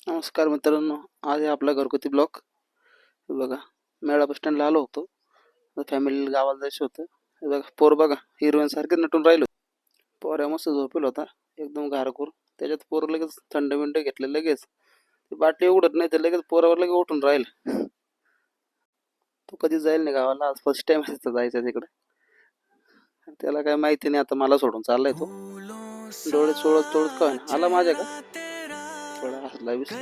नमस्कार मित्रांनो, आज आहे आपला घरगुती ब्लॉग. हे बघा, मेळा बस स्टँडला आलो होतो. फॅमिली गावाला जायचं होतं. हे बघा, पोर बघा हिरोईन सारखे नटून राहिलो. पोऱ्या मस्त झोपेल होता, एकदम गारकूर. त्याच्यात पोर लगेच थंड बिंड घेतले लगेच. ती बाटली उघडत नाही तर लगेच पोरावर लगेच उठून राहील. तो कधी जाईल नाही गावाला, आज फर्स्ट टाइम जायचं तिकडे. त्याला काय माहिती नाही, आता मला सोडून चाललाय तो. डोळे चोळत चोळत काय ना आला माझ्या का थोडा हसला विसला.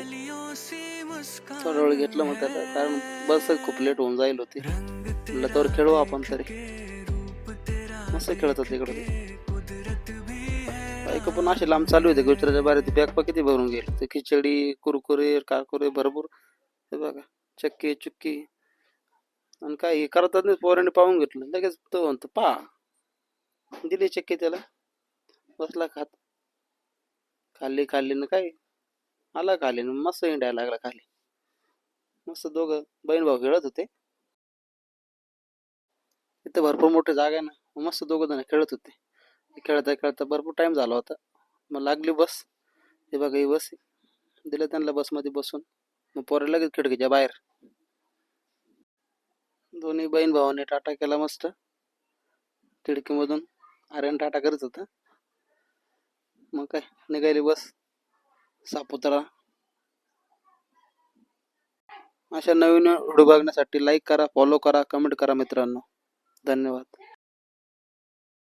थोडा वेळ घेतलं मग त्याला, कारण बस खूप लेट होऊन जाईल होती. म्हटलं तर खेळू आपण तरी. मस्त खेळत होते इकडे ते. बायको पण अशी लांब चालू होते गुजराच्या बाहेर. बॅग पण किती भरून गेली. ते खिचडी, कुरकुरे, कारकुरे भरपूर. हे बघा, चक्की चुक्की आणि काही करतात नाही. पोराने पाहून घेतलं लगेच. तो म्हणतो पा, दिली चक्की त्याला. बसला खात. खाल्ली खाल्ली ना काय, आला खाली ना मस्त हिंडायला लागला खाली. मस्त दोघं बहीण भाऊ खेळत होते. इथे भरपूर मोठी जागा आहे ना, मस्त दोघं जण खेळत होते. खेळता खेळता भरपूर टाइम झाला होता. मग लागली बस. हे बघा ही बस आहे. दिलं त्यांना बसमध्ये बसून. मग पोरं लगेच खिडकीच्या बाहेर. दोन्ही बहीण भावाने टाटा केला मस्त खिडकीमधून. आर्यन टाटा करत होता. मग काय निघाली बस सापुतारा. अशा नवीन व्हिडिओ बघण्यासाठी लाईक करा, फॉलो करा, कमेंट करा मित्रांनो. धन्यवाद.